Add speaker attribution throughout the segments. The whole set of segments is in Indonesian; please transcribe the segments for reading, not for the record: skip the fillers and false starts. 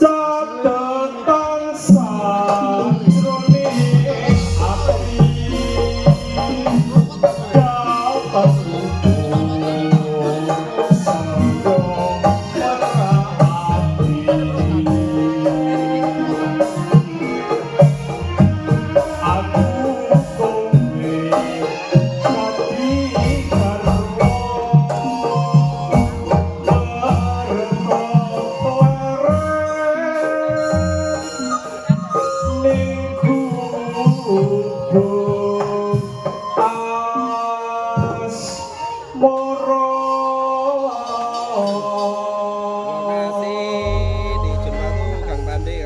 Speaker 1: Catatan sajroning ati dapat sanggo merati aku kowe mati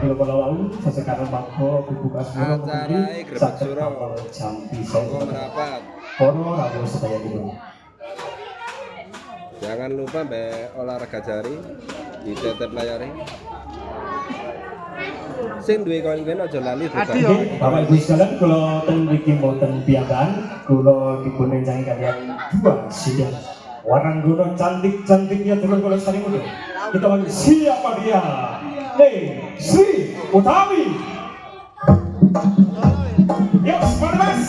Speaker 1: karwo sekarang bangko dibuka semua
Speaker 2: acara Grebek Suro Monggo merapat
Speaker 1: Poro Rabu sedaya dulu.
Speaker 2: Jangan lupa olahraga jari ditetep layari. Sing duwe koin-koin aja lali
Speaker 1: Oke, Bapak Ibu sekalian, kula ten mriki mboten piyambakan, kula dipun encangi kalian dua sidang. Warangguna cantik-cantiknya turun kula sari muda. Kita panggil siapa dia? Sri Utami. Yuk, semuanya mas.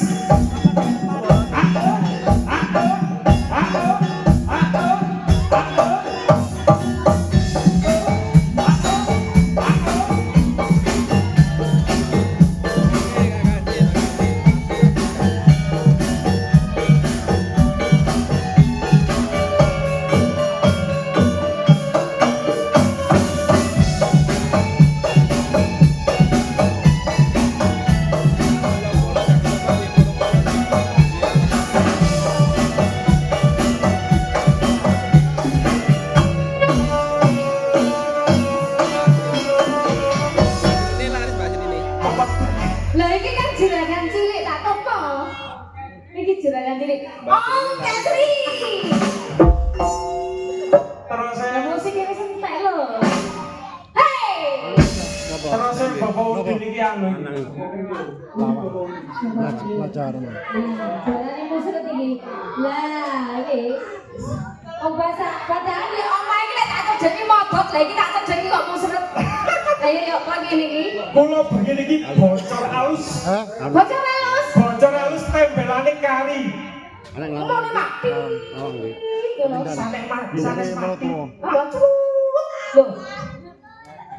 Speaker 3: Pelajaran.
Speaker 4: Jalan musuh tinggi. Lah, iki. Oh padahal ya omahe iki lek tak terjeni modot, lah iki tak terjeni kok musret. Ayo yuk kok ngene iki.
Speaker 1: Kula begini iki bocor alus.
Speaker 4: Bocor alus.
Speaker 1: Bocor alus tembelane kari.
Speaker 3: Anak
Speaker 4: Ngomong nih Mak.
Speaker 3: Oh, nggih.
Speaker 1: Sampai mati, sampai mati.
Speaker 4: Bocor. Loh.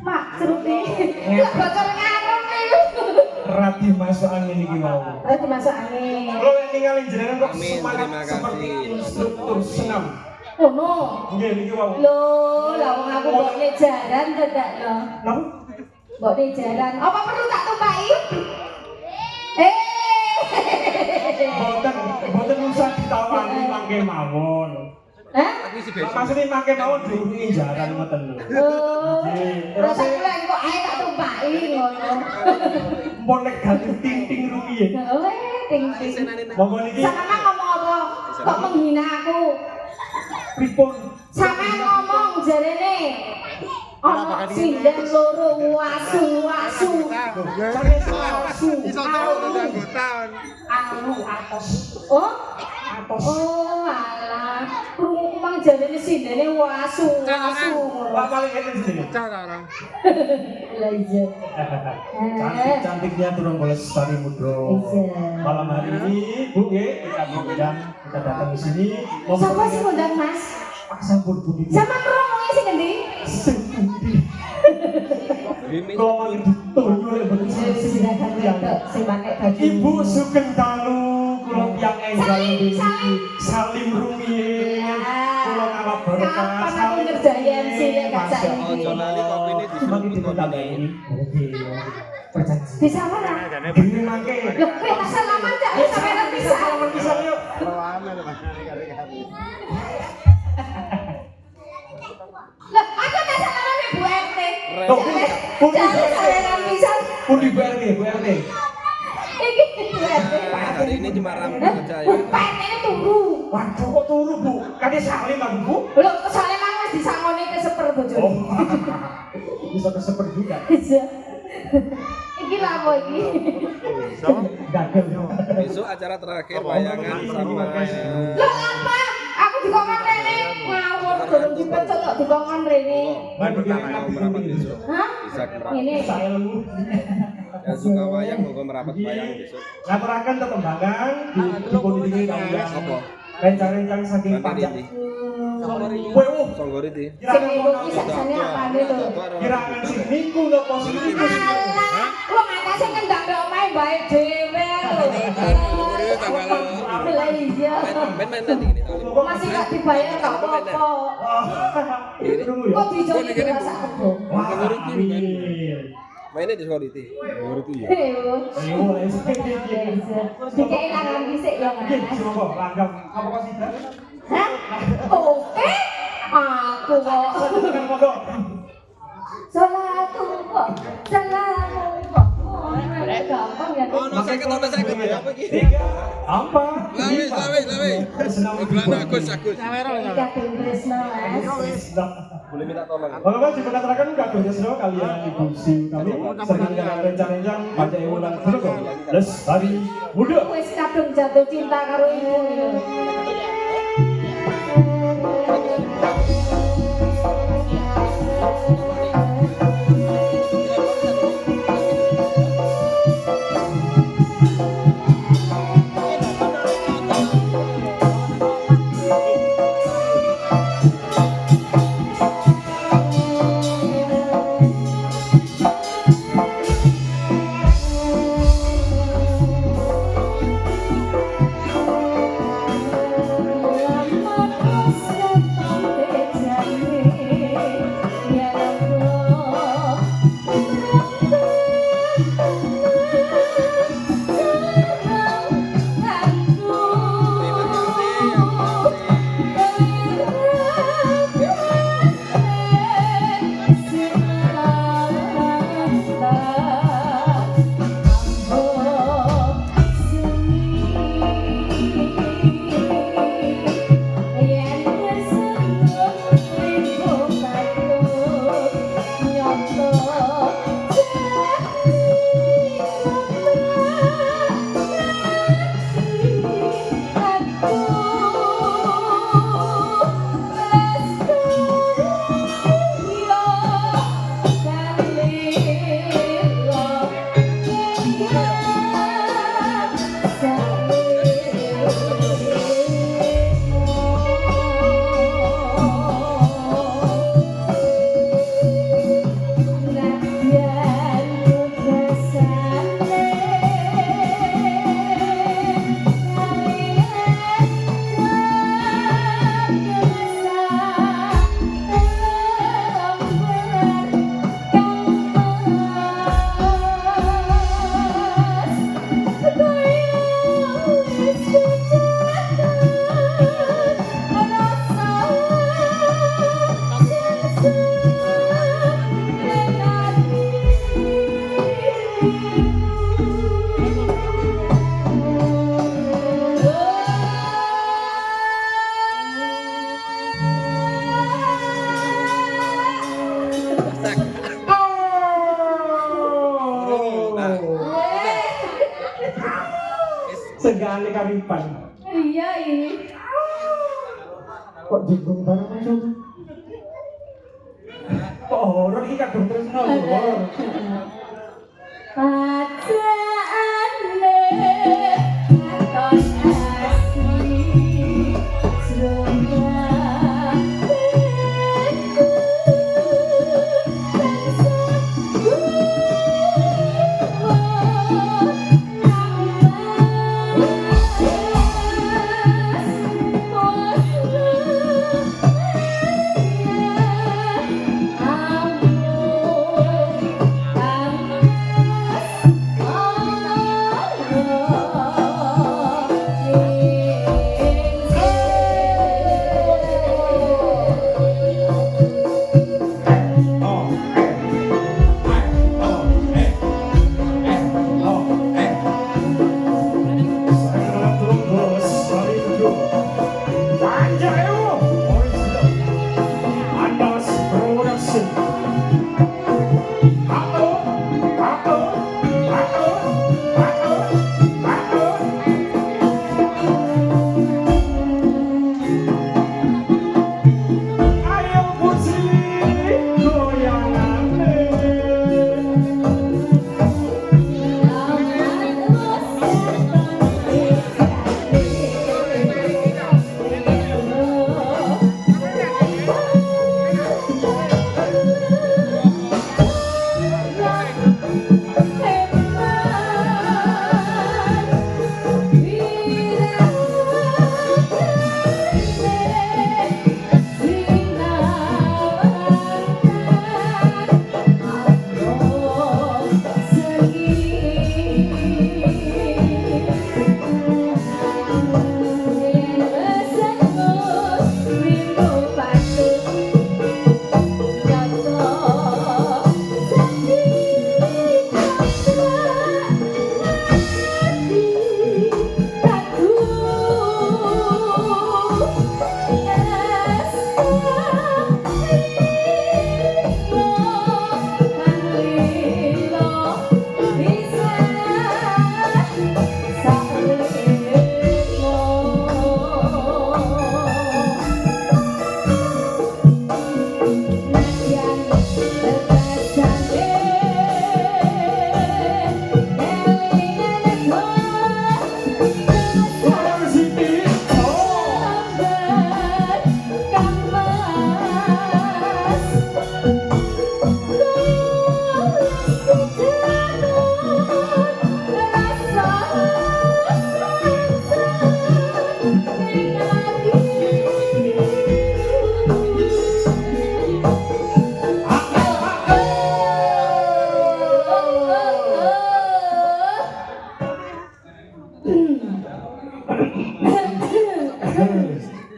Speaker 4: Mak, cerut iki. Bocor ngarep iki.
Speaker 1: Rati masuk angin iki mau.
Speaker 4: Rati masuk angin.
Speaker 1: Lo yang ninggalin jenengan kok
Speaker 2: Amin,
Speaker 1: semangat
Speaker 2: terima
Speaker 1: seperti
Speaker 2: kasih.
Speaker 1: instruktur senam.
Speaker 4: Oh no.
Speaker 1: Nggih niki mau.
Speaker 4: Loh, lah wong aku mbokne jaran dadak lho.
Speaker 1: Napa?
Speaker 4: Mbokne jaran. Apa perlu tak tumpaki?
Speaker 1: Boten usah ditawani mangke mawon.
Speaker 4: Hah?
Speaker 1: Maksudnya mangke mawon diurungi jaran ngoten lho.
Speaker 4: Oh.
Speaker 1: Nggih.
Speaker 4: Terus aku lek kok ae tak tumpaki ngono.
Speaker 1: Mpun negatif ting-ting rupiye.
Speaker 4: Oh, ting-ting.
Speaker 1: Monggo niki
Speaker 4: Sampeyan ngomong apa? Kok menghina aku?
Speaker 1: pripun?
Speaker 4: Sampeyan ngomong jarene ana sinden loro wasu-wasu.
Speaker 3: Iso tau anggota.
Speaker 1: Anu atos.
Speaker 4: Oh?
Speaker 1: Atos.
Speaker 4: Oh, alah. Krungu mang jarene sindene wasu-wasu.
Speaker 1: Pak paling enten jenenge.
Speaker 3: Cara.
Speaker 4: Lah iya.
Speaker 1: Cantik-cantiknya turun boles Sari Mudro.
Speaker 4: Iya.
Speaker 1: Malam hari ini, Bu, kita mengundang, kita datang ke sini.
Speaker 4: Siapa sih ngundang Mas?
Speaker 1: Pak Sampur Budi.
Speaker 4: Sama ngomongnya sih ngendi?
Speaker 1: Sing Budi. Kalau ditunggu oleh
Speaker 4: Silakan untuk sing pakai baju.
Speaker 1: Ibu Sugeng Dalu, kulo tiang enggal
Speaker 4: Salim, salim.
Speaker 1: Salim Rumiyin, kulo ngalap berkah.
Speaker 4: Kapan aku ngerjain MC lek gak saiki?
Speaker 2: Ojo lali kopine
Speaker 1: Semakin
Speaker 2: disebut
Speaker 1: ditambah ini. Oke, berjanji.
Speaker 4: Bisa mana?
Speaker 1: Gini mangke.
Speaker 4: Loh, kowe tak salaman gak sampe nang bisa.
Speaker 1: Salaman bisa yuk.
Speaker 4: Loh, aku tak salaman mek Bu RT.
Speaker 1: Loh, Bu
Speaker 4: Jangan sampe nang bisa.
Speaker 1: Bu di BRT, Bu RT.
Speaker 4: Iki Bu RT.
Speaker 2: hari ini cuma rambut aja ya.
Speaker 4: Bu RT ini turu.
Speaker 1: Waduh kok turu Bu? Kade salim aku Bu.
Speaker 4: Loh, kesalahan wis disangoni keseper bojone.
Speaker 1: Oh. Bisa keseper juga.
Speaker 4: Iya. Iki lha apa iki?
Speaker 1: Gagal.
Speaker 2: Besok acara terakhir bayangan sama
Speaker 4: Loh, apa? dikongkon rene. Ngawur durung dipecel kok dikongkon rene.
Speaker 2: Waduh, mau merapat besok.
Speaker 4: Hah?
Speaker 2: Bisa merapat.
Speaker 4: Ini
Speaker 1: Saya ilmu.
Speaker 2: Yang suka wayang mau merapat wayang besok.
Speaker 1: Ngaturaken tetembangan di politik kalian.
Speaker 2: Apa?
Speaker 1: Rencang-rencang saking
Speaker 2: Mati
Speaker 1: pajak.
Speaker 2: ini.
Speaker 1: Kowe
Speaker 2: Songgor itu.
Speaker 4: sing ibu ki sakjane apane lho.
Speaker 1: kirakan sing niku napa sing niku.
Speaker 4: Alah, lu ngatasé ngendang ndok omahe bae dhewe lho. Lah iya.
Speaker 2: Main tadi ini tahu.
Speaker 4: Masih gak dibayar gak apa-apa.
Speaker 1: Tunggu ya.
Speaker 4: Kok dijoni dirasa kebo.
Speaker 1: Wah, amin.
Speaker 2: Mainnya di Songgor itu.
Speaker 1: Ayo, wes.
Speaker 4: Dikei langan dhisik ya, Mas.
Speaker 1: Nggih, coba langgam. Apa kok sih?
Speaker 4: Hah? Oke. Aku kok.
Speaker 1: Tekan monggo.
Speaker 4: Salatu kok. Salamu kok. Gampang ya.
Speaker 2: Apa iki?
Speaker 1: Apa?
Speaker 2: Lawe.
Speaker 1: Senang
Speaker 2: Agus.
Speaker 4: Kadung tresno, Mas.
Speaker 2: Boleh minta tolong.
Speaker 1: Bapak diperkatakan nggak kerja kalian ibu si kami sering rencang-rencang pada ulang dulu lestari muda.
Speaker 4: Wis kadung jatuh cinta karo ibu.
Speaker 1: Segala karipan.
Speaker 4: Iya ini.
Speaker 1: Kok jenggung barang macam? Kok horor iki kadung tresno horor.
Speaker 4: Pacaane katon asli Surabaya.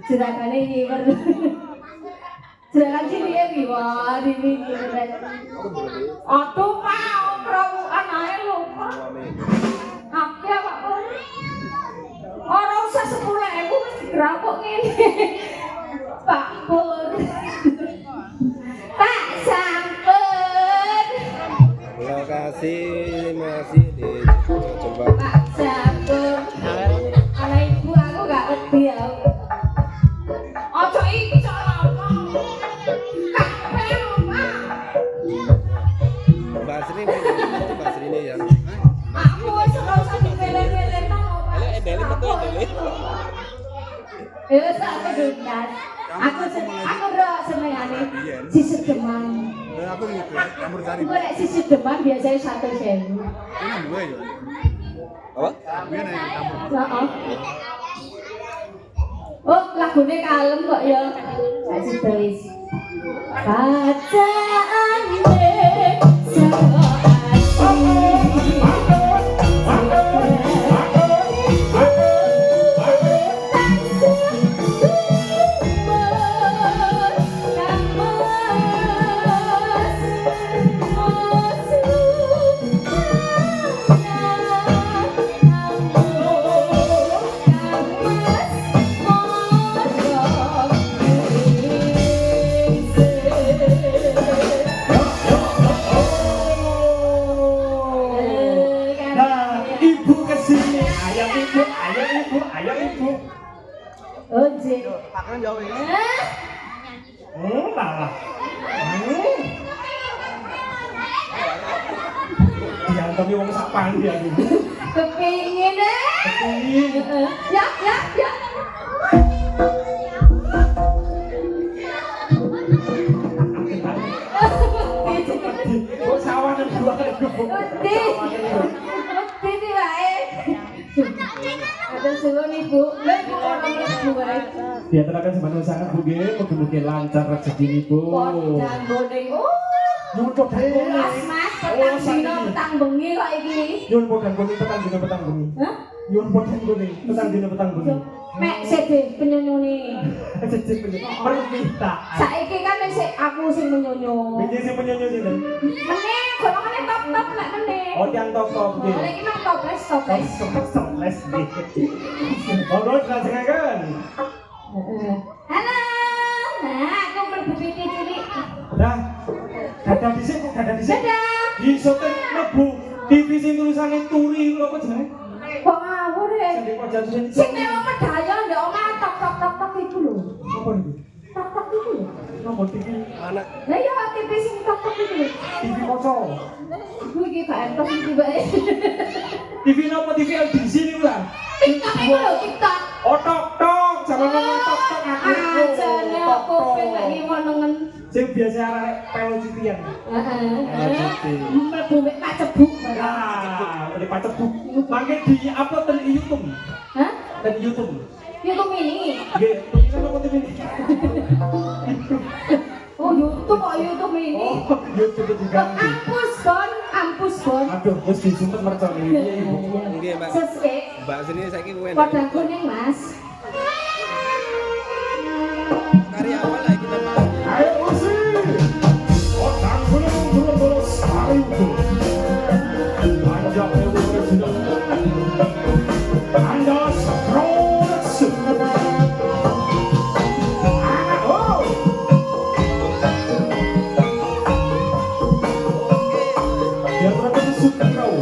Speaker 4: Jerakane iki perlu. Jerakan sini ya wah ini. Aduh Pak, perawuan ae lho. Apa ya Pak? Ora usah 10.000 wis digerapok ngene. Pak Pur. Pak sampun.
Speaker 2: Lokasi masih di Jombang.
Speaker 4: Pak sampun. Ana ibu aku gak wedi ya. Ojo iki apa?
Speaker 2: Mbak Sri ini, Mbak Sri ini ya.
Speaker 4: Aku wis ora usah dipele-peleno.
Speaker 2: Endeli betul endeli.
Speaker 4: Wis aku dunyas. Aku ora senengane sisir demam.
Speaker 3: Aku gitu, campur sari.
Speaker 4: Engko nek sisir demam biasanya 1.000.
Speaker 3: Ini dua ya.
Speaker 2: Apa?
Speaker 3: Iya nih campur.
Speaker 4: Heeh. Oh, lagune kalem kok ya. Sak sedelis. Bacaane
Speaker 1: Nah, ibu kesini, ayam ibu.
Speaker 4: Oje.
Speaker 3: Makan jauh ya.
Speaker 1: Malah. Diantemi wong sak pandi aku.
Speaker 4: Kepingin
Speaker 1: Kepingin.
Speaker 4: Ya.
Speaker 1: Kok sawanan dua aku.
Speaker 4: Uti wae. Ada suwun ibu. Lha kok ora ibu wae.
Speaker 1: Diaturaken semanten sangat Bu nggih, mugi-mugi lancar rezekinipun.
Speaker 4: Podang bodeng.
Speaker 1: Nyuwun podang kuning.
Speaker 4: Mas, petang dino petang bengi kok iki.
Speaker 1: Nyuwun podang kuning petang dino petang bengi.
Speaker 4: Hah?
Speaker 1: Nyuwun podang kuning petang dino petang bengi.
Speaker 4: Mek sede penyonyone.
Speaker 1: Cecep ini. Permintaan.
Speaker 4: Saiki kan sik aku sing menyonyo.
Speaker 1: Iki sing penyanyi sinten?
Speaker 4: Meneh golongane top-top nek meneh.
Speaker 1: Oh, yang top-top nggih.
Speaker 4: Lha iki mah toples.
Speaker 1: Toples nggih. Monggo dilajengaken.
Speaker 4: Halo. Nah, aku mlebu iki cilik.
Speaker 1: Dah. Dadah dhisik, dadah dhisik.
Speaker 4: Dadah.
Speaker 1: Iso teh mlebu TV sing tulisane turi lho apa jenenge?
Speaker 4: Kok ngawur ya?
Speaker 1: Sing di pojok sini.
Speaker 4: Sing nek medaya ndek omah tok iku lho.
Speaker 1: Apa iki?
Speaker 4: Tok iku lho.
Speaker 1: Nomor TV
Speaker 2: Anak
Speaker 4: Lah ya TV sing tok iku lho.
Speaker 1: TV koco.
Speaker 4: Iku iki gak entok iki bae.
Speaker 1: TV napa TV LDC niku lah.
Speaker 4: TikTok iku lho, TikTok.
Speaker 1: Oh tok. Jangan ngomong tok aku.
Speaker 4: Ajane aku pengen iki monengen.
Speaker 1: Sing biasa arek pelo citian.
Speaker 4: Heeh. Mlebu mek pacebuk.
Speaker 1: Nah, ini pacar bu. Mangke di upload di YouTube.
Speaker 4: Hah?
Speaker 1: Di YouTube.
Speaker 4: YouTube ini.
Speaker 1: Nggih, ini apa TV ini?
Speaker 4: Oh, YouTube kok YouTube ini.
Speaker 1: Oh, YouTube juga.
Speaker 4: Ampus, Bon.
Speaker 1: Aduh, wis disumpet mercon iki Ibu.
Speaker 2: nggih Mbak.
Speaker 4: Sesek.
Speaker 2: Mbak Sri saiki kuwi.
Speaker 4: Podang kuning, Mas.
Speaker 2: Dari awal lagi kita bahas.
Speaker 1: Ayo usi. Otak gulung sari itu. Panjang original. Anda production. Oh. Ya terus suka kau.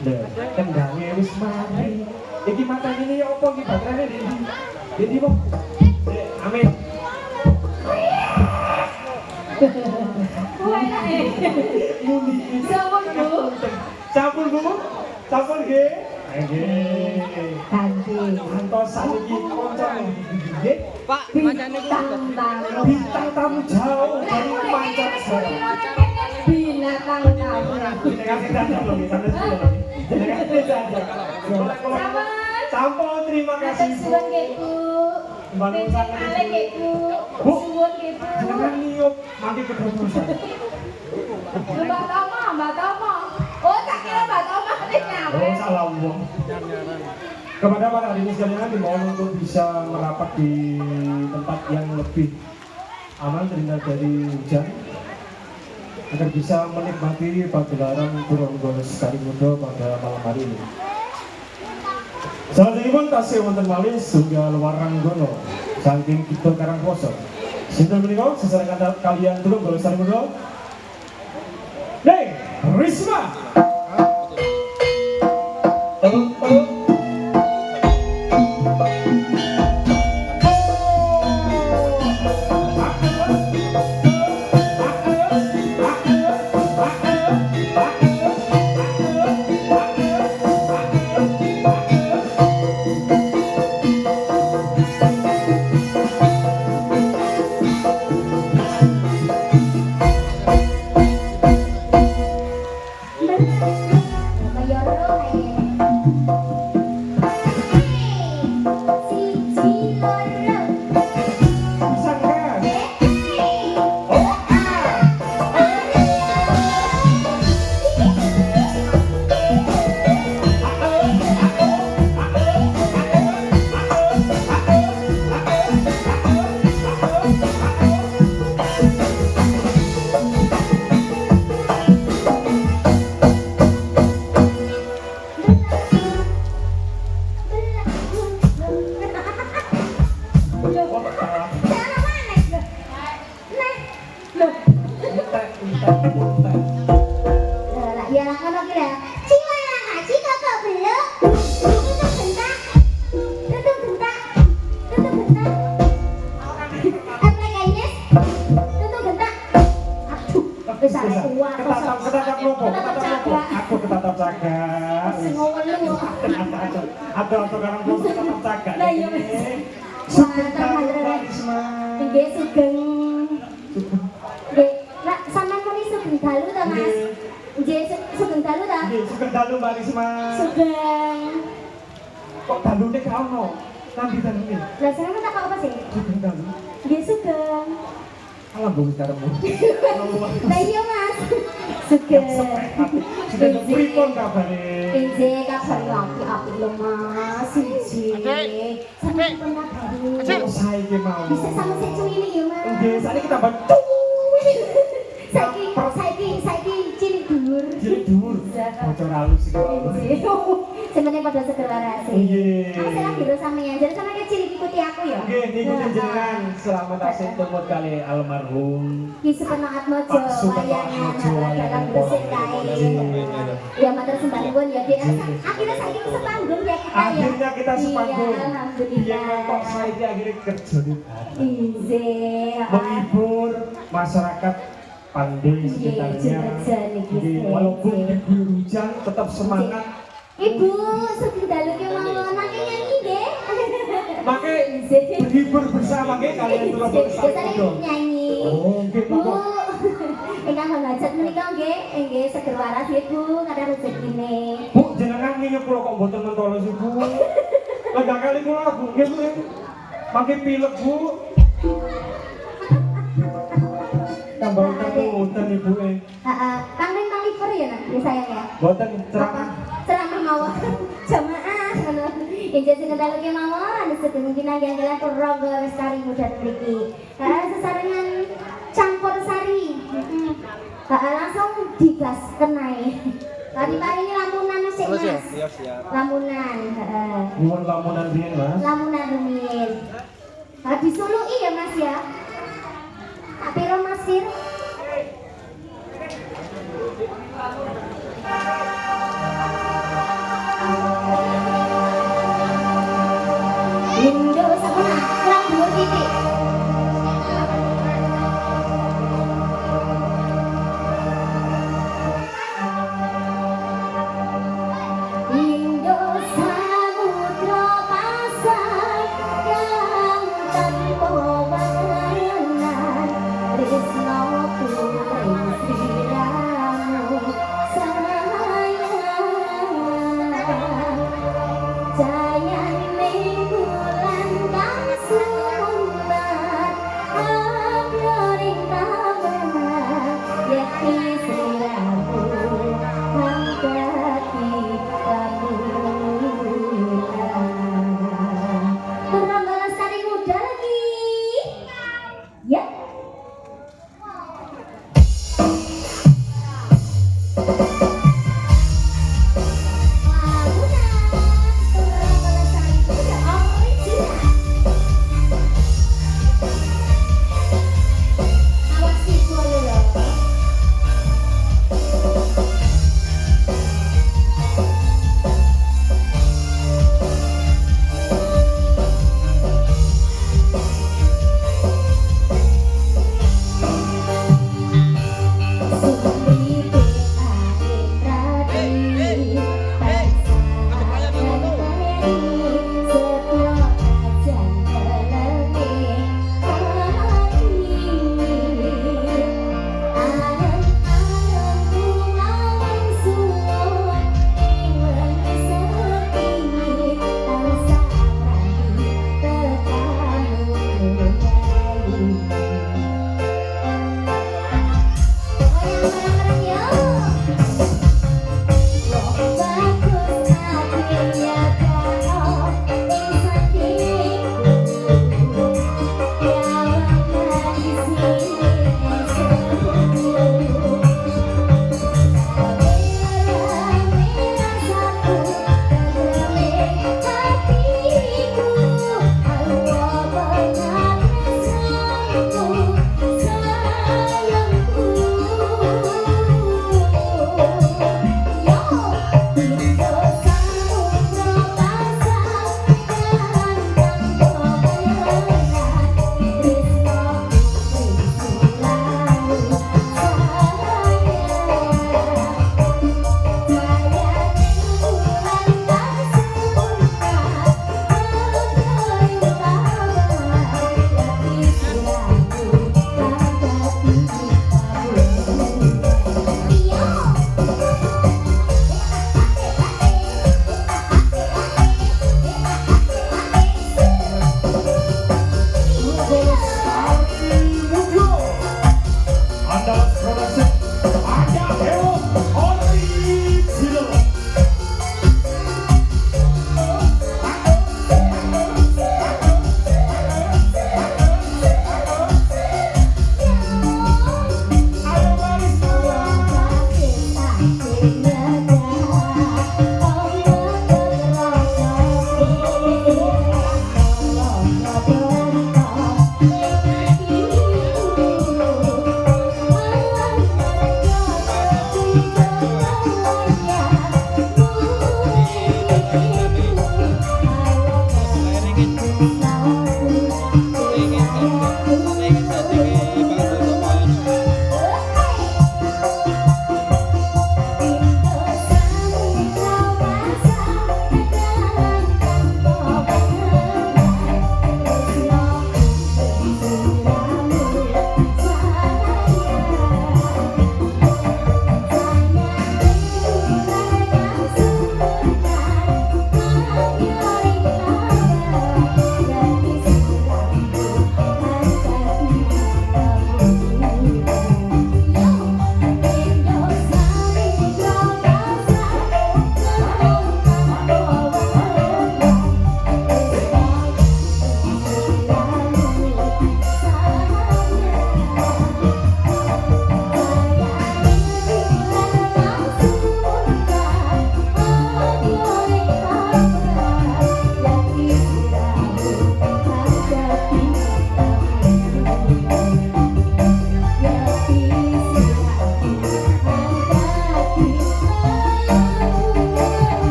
Speaker 1: Lho, kendangnya wis mari. Iki matane ini opo iki baterainya di. Jadi kok. Amin.
Speaker 4: Kowe enak e.
Speaker 1: Muni.
Speaker 4: Sampun, Bu.
Speaker 1: Sampun, Bu. Sampun nggih. Nggih.
Speaker 4: Ganti.
Speaker 1: Antos saniki koncone nggih.
Speaker 2: Pak, macane
Speaker 4: Bintang tamu.
Speaker 1: Bintang tamu jauh dari mancanegara.
Speaker 4: Binatang tamu.
Speaker 1: Kita kasih tanda loh, kita kasih tanda. Kita kasih tanda. Sampun, terima kasih.
Speaker 4: Suwun nggih, Bu.
Speaker 1: Bangun sangat
Speaker 4: Ale nggih, Bu.
Speaker 1: Bu.
Speaker 4: Suwun nggih, Bu.
Speaker 1: Jangan niup, nanti keterusan.
Speaker 4: Mbak Tama. Oh, tak kira Mbak Tama ini nyampe.
Speaker 1: Oh, salah wong. Kepada para hadirin sekalian dimohon untuk bisa merapat di tempat yang lebih aman terhindar dari hujan agar bisa menikmati pagelaran Purworejo Sarimudo pada malam hari ini. Salajengipun tasih wonten malih Sunggal Waranggono saking Kidul Karangposo. Sinten menika sesarengan kalian Purworejo Sarimudo. Neng Risma. Aku ketatap jaga. Ada sekarang pun ketatap jaga.
Speaker 4: Lah iya. Nggih sugeng. Nggih, nak sampean kene sugeng dalu ta, Mas? Nggih, sugeng dalu ta?
Speaker 1: Nggih, sugeng dalu Mbak Risma.
Speaker 4: Sugeng.
Speaker 1: Kok dalune gak ono? Nanti dalune.
Speaker 4: Lah sampean tak apa sih?
Speaker 1: Sugeng dalu.
Speaker 4: Nggih, sugeng.
Speaker 1: Alah mbok karepmu.
Speaker 4: Lah iya, Mas. Sugeng.
Speaker 1: Sudah pripun kabare?
Speaker 4: Nggih, kabar apik lho, Mas. Siji. Sampeyan pernah kabari.
Speaker 1: Saiki mau.
Speaker 4: Bisa sama sik cuwili ya, Mas.
Speaker 1: Nggih, saiki kita bantu.
Speaker 4: Saiki cilik dhuwur.
Speaker 1: Cilik dhuwur. Bocor halus iki.
Speaker 4: Sebenarnya pada seger waras.
Speaker 1: Nggih.
Speaker 4: Aku senang biru sampeyan. Jadi sampeyan cilik ikuti aku ya.
Speaker 1: Nggih, ngikuti jenengan. Selamat tasih tumut kali almarhum.
Speaker 4: Ki sepenuhat mojo
Speaker 1: Pak Supenuhat
Speaker 4: wayangan
Speaker 1: Mojo
Speaker 4: dalam
Speaker 1: wayangan
Speaker 4: gresik
Speaker 1: poro.
Speaker 4: kae. Ya matur sembah nuwun ya, Dik. Akhirnya saiki wis sepanggung ya kita ya.
Speaker 1: Akhirnya kita sepanggung.
Speaker 4: Iya, alhamdulillah.
Speaker 1: Biyen kok saiki akhirnya kerja di
Speaker 4: Iya.
Speaker 1: menghibur masyarakat Pandai sekitarnya. Nggih, walaupun diguyur hujan tetap semangat.
Speaker 4: Ibu, sugeng dalu ki mawon nang nyanyi nggih.
Speaker 1: Make berhibur bersama nggih kalian Purworejo
Speaker 4: Biasanya
Speaker 1: Sarimudo.
Speaker 4: nyanyi.
Speaker 1: Oh, nggih,
Speaker 4: Bu,
Speaker 1: Pak.
Speaker 4: ingkang hajat menika nggih seger waras ya Bu, kada rezekine.
Speaker 1: Bu, jenengan nginep kula kok mboten mentolo sih, Bu. Lah gak kali kula, Bu. Nggih, Bu. Makin pilek, Bu. Tambah utan Ibu e.
Speaker 4: Heeh, Kang Ring Kang Liver ya nak, ya sayang ya.
Speaker 1: Mboten ceramah.
Speaker 4: Ceramah mawon. Jamaah ngono. Injil sing dalu ki mawon sedeng kinayang Purworejo Lestari Muda mriki. Sesarengan campur sari. Langsung digas kenai. Tadi paringi lamunan sik Mas.
Speaker 2: Iya, siap.
Speaker 4: Lamunan, heeh.
Speaker 1: Nyuwun lamunan riyen, Mas.
Speaker 4: Lamunan rumiyin. Disuluki ya Mas ya. Tak piro Mas Fir?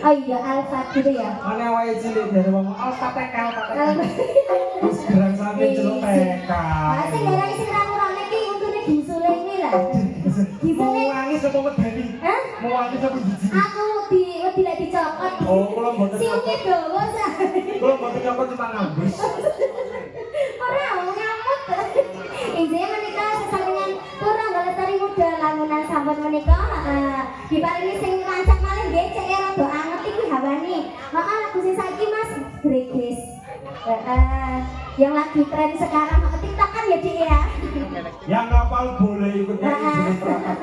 Speaker 4: Oh iya, Alfat gitu ya.
Speaker 1: Mana wae cilik dari ngomong Al-Fatihah, Al-Fatihah. Wis gerang sampe celuk TK.
Speaker 4: Masih darah isi kurang iki untune gisule iki lah. Gisule
Speaker 1: Wangi sapa medeni?
Speaker 4: Hah?
Speaker 1: Mau wangi sapa biji?
Speaker 4: Aku wedi lek dicokot.
Speaker 1: Oh, kula mboten
Speaker 4: Siuke
Speaker 1: nyokot.
Speaker 4: dawa sa.
Speaker 1: Kula mboten nyokot cuma ngambus.
Speaker 4: Ora ngamut. Injih menika sesarengan kurang Lestari Muda lamunan sampun menika diparingi sing lancak malih nggih cek rada anget iki hawane. Heeh, lagu sing saiki Mas Gregis. Yang lagi tren sekarang TikTok kan ya Dik ya.
Speaker 1: Yang kapal boleh ikut nyanyi jenis perangkat.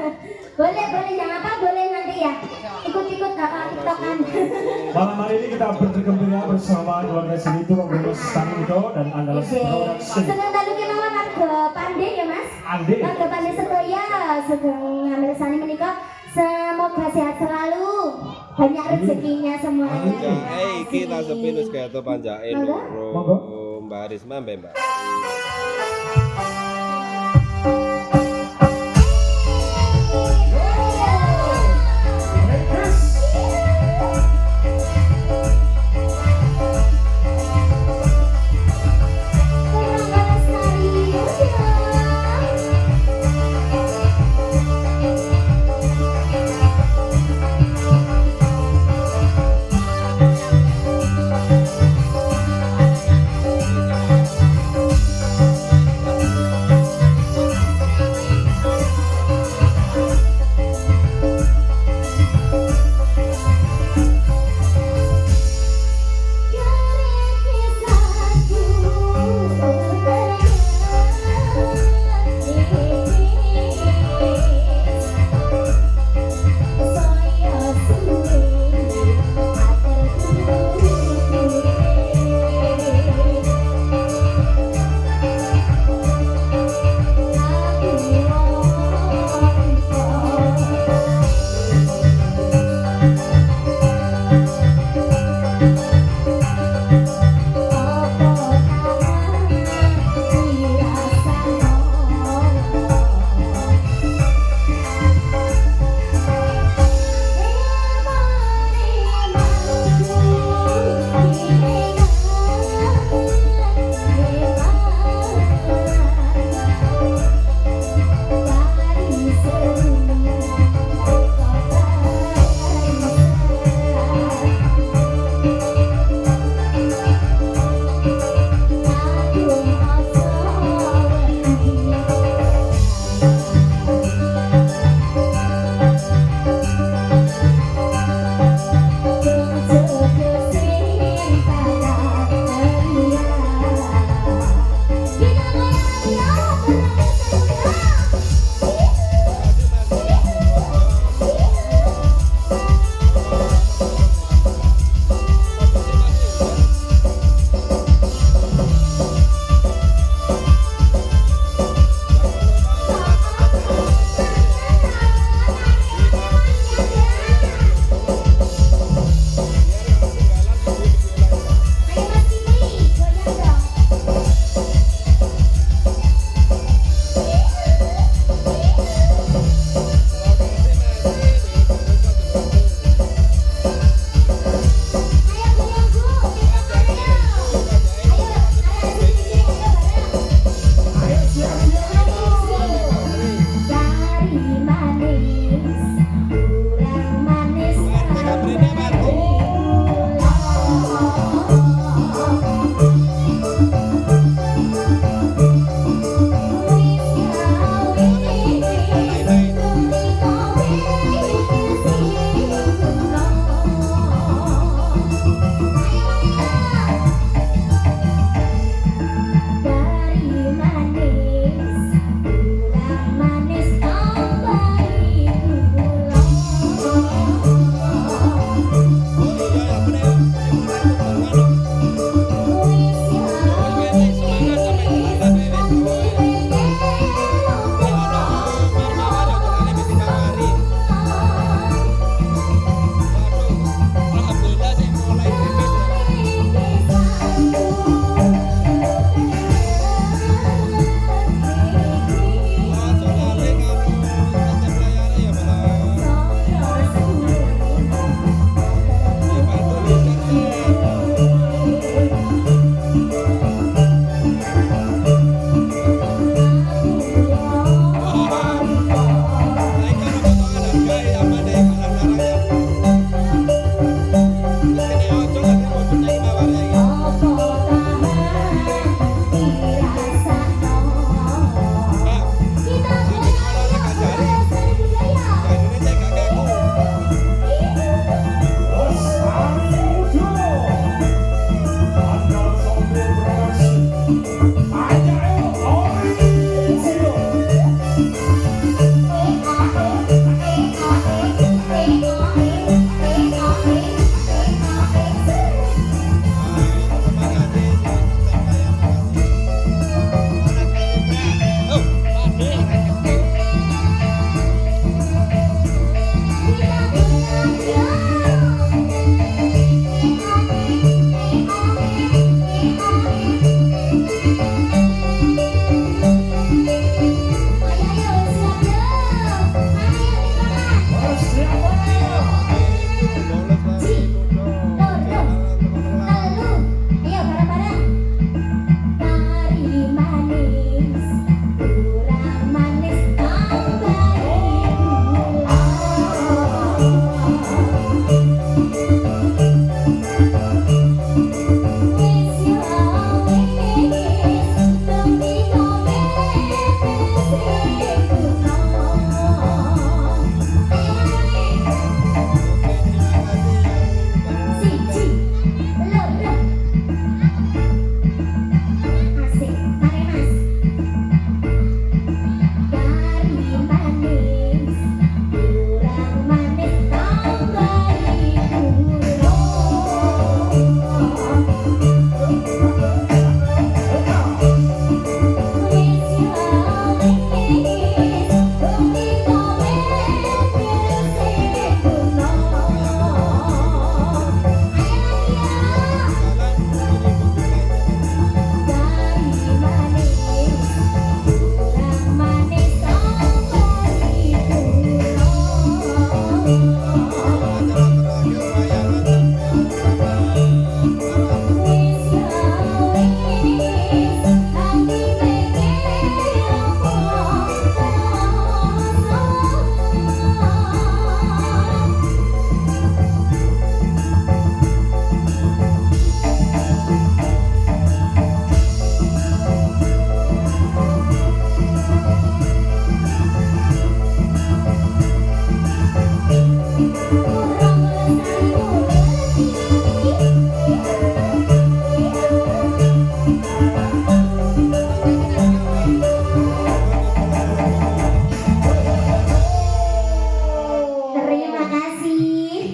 Speaker 1: kita bergembira bersama keluarga seni Turong Lestari Muda dan Andalas Production.
Speaker 4: Sedang dalu ki mawon warga Pandai ya Mas.
Speaker 1: Ande.
Speaker 4: Warga Pandai sedaya sedang ngambil sani menika semoga sehat selalu. Banyak rezekinya semuanya.
Speaker 2: Kita sepinus kayak itu panjain
Speaker 1: Monggo.
Speaker 2: Mbak Risma Mbak.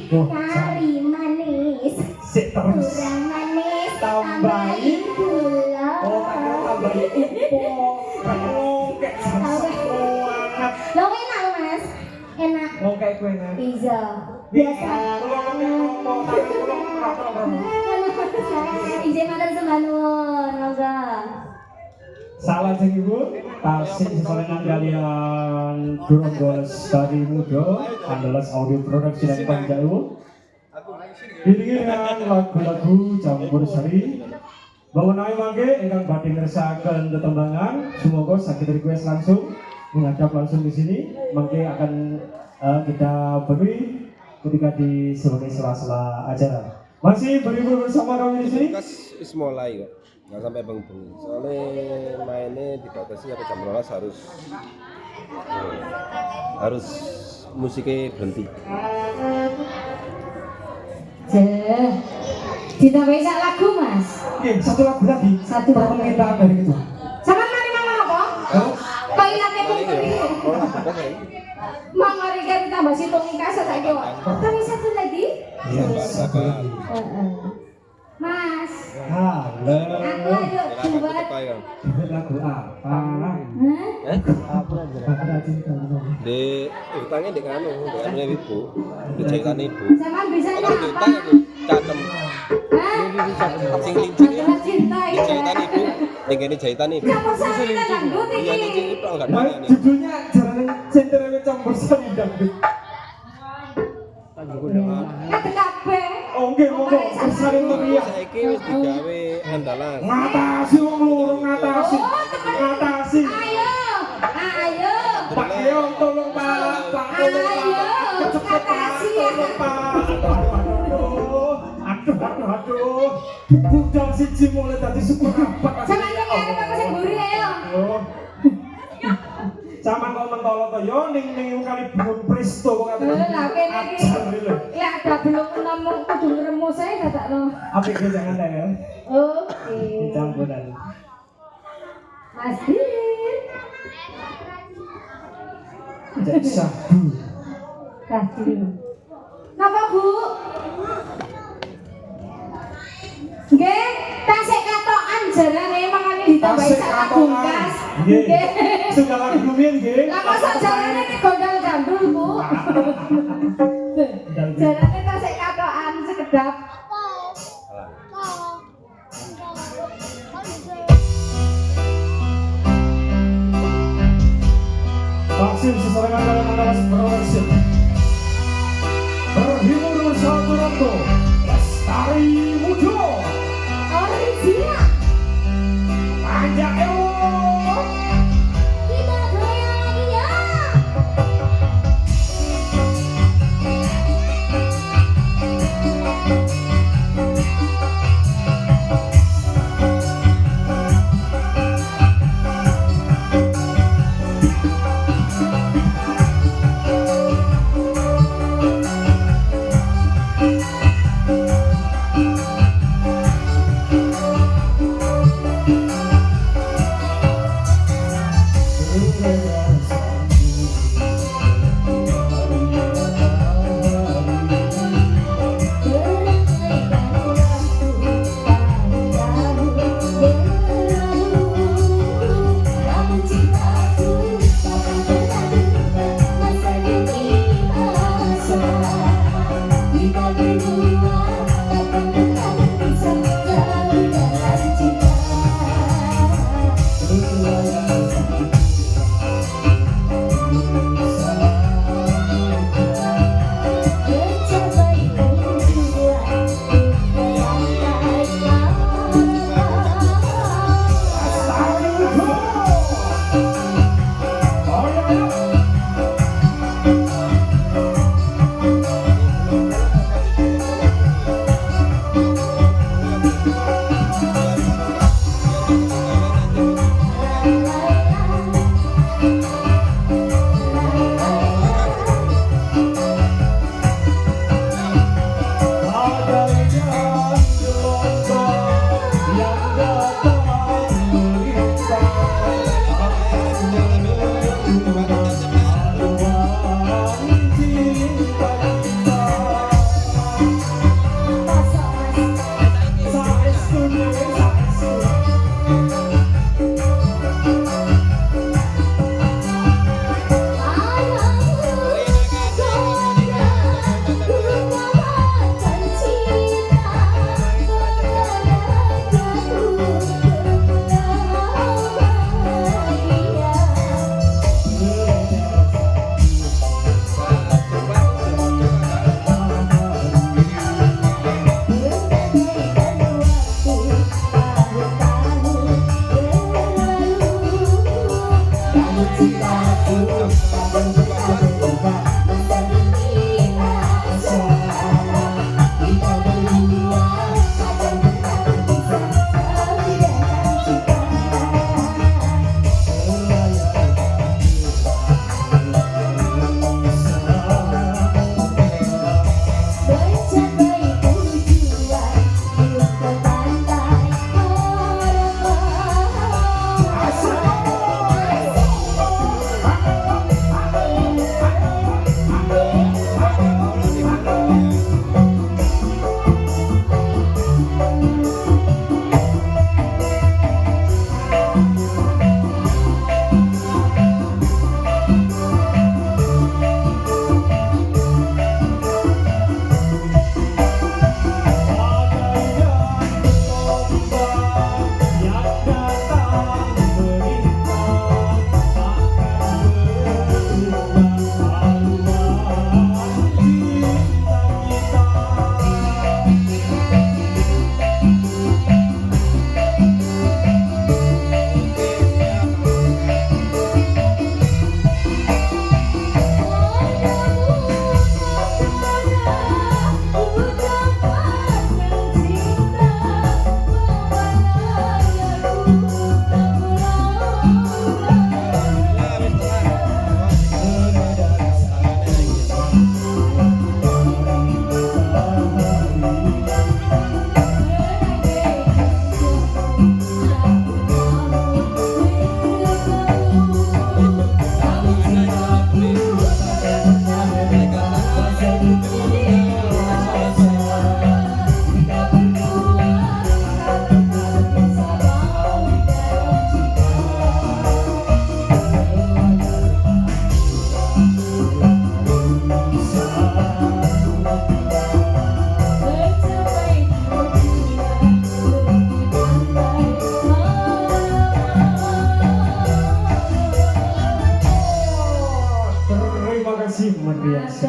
Speaker 4: Kari manis,
Speaker 1: Sik terus.
Speaker 4: kurang manis,
Speaker 1: Tambahin
Speaker 4: tambahin gula.
Speaker 1: Oh, tak kira tambahin upo. Ngongkek sangat.
Speaker 4: Lo enak lo mas, enak.
Speaker 1: Ngongkek kue nah.
Speaker 4: Iya, biasa. Izin matur sembah nuwun, monggo.
Speaker 1: Salah sing ibu, tasik sesorangan kalian Durunggo Lestari Muda, Andalas Audio Production dan Panjalu. Diiringi dengan lagu-lagu campur sari. Mengenai mangke ingkang badhe ngersakaken tetembangan, semoga sakit request langsung menghadap langsung di sini. Mangke akan kita beri ketika di sebagai sela-sela acara. Masih berhibur bersama kami di sini.
Speaker 2: Kas is mulai kok. Nggak sampai bengi. Soalnya mainnya dibatasi sampai jam 12 harus musiknya berhenti.
Speaker 5: Ditambahin sak lagu mas.
Speaker 1: Oke, satu lagu lagi.
Speaker 5: Satu lagu.
Speaker 1: permintaan dari kita.
Speaker 5: Sama mari mama apa? Toiletnya pun pergi. Mama Rika ditambah situng kasa saya kok. Tapi satu lagi.
Speaker 1: Iya, satu lagi.
Speaker 5: Mas,
Speaker 1: Halo.
Speaker 5: aku ada buat.
Speaker 1: Lagu apa?
Speaker 5: Hah?
Speaker 1: Ada cinta.
Speaker 2: Di utangnya di kanu, di kanu ibu, di jahitan ibu.
Speaker 5: Sama bisa
Speaker 2: Kalau di utang
Speaker 5: apa?
Speaker 2: aku catem,
Speaker 5: Hah?
Speaker 2: sing lincing itu
Speaker 5: Adalah cinta
Speaker 2: di
Speaker 5: ya.
Speaker 2: jahitan ibu, dengan di jahitan ibu.
Speaker 5: Campur sari dan dangdut
Speaker 2: Iya
Speaker 5: ini.
Speaker 2: lincing itu enggak
Speaker 1: Nah,
Speaker 2: ada nih.
Speaker 1: judulnya Jalan Centerewe Campur Sari Dangdut.
Speaker 5: Kata kabeh.
Speaker 1: Oh, nggih, monggo bersari meriah.
Speaker 2: Saiki wis digawe andalan.
Speaker 1: Ngatasi wong loro, ngatasi. Ngatasi.
Speaker 5: Ayo, ayo.
Speaker 1: Pak Leon tolong Pak. Pak tolong
Speaker 5: Ayo,
Speaker 1: Pak. Kecepet Pak.
Speaker 5: ngatasi ya.
Speaker 1: Tolong Pak. Aduh. Budal siji mulai tadi syukur apa?
Speaker 5: Sama yang ada apa sing mburi ayo.
Speaker 1: Oh. Sama kok mentolo to yo ning kali buat presto kok kata.
Speaker 5: Lah kene iki. Ya ada belum nemu kudu ngremu saya gak no.
Speaker 1: Apik ge jangan ya.
Speaker 5: Oke.
Speaker 1: Campuran.
Speaker 5: Mas Dir.
Speaker 1: Jadi sabu.
Speaker 5: Kasih. Napa Bu? Nggih, tasik katokan jarane mangane ditambahi sak bungkas. Nggih.
Speaker 1: Sudah lagu lumian nggih.
Speaker 5: Lah mosok jarane iki gondal gandul Bu. Jarane tasik katokan sekedap.
Speaker 1: Vaksin sesorangan kalian Andalas Production. Berhibur bersama Durunggo Lestari Muda.
Speaker 5: Original.
Speaker 1: Pajak
Speaker 4: Kita goyang lagi ya.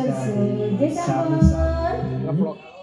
Speaker 1: dari
Speaker 5: Siji
Speaker 1: Sami
Speaker 5: sampun.
Speaker 2: Ngevlog.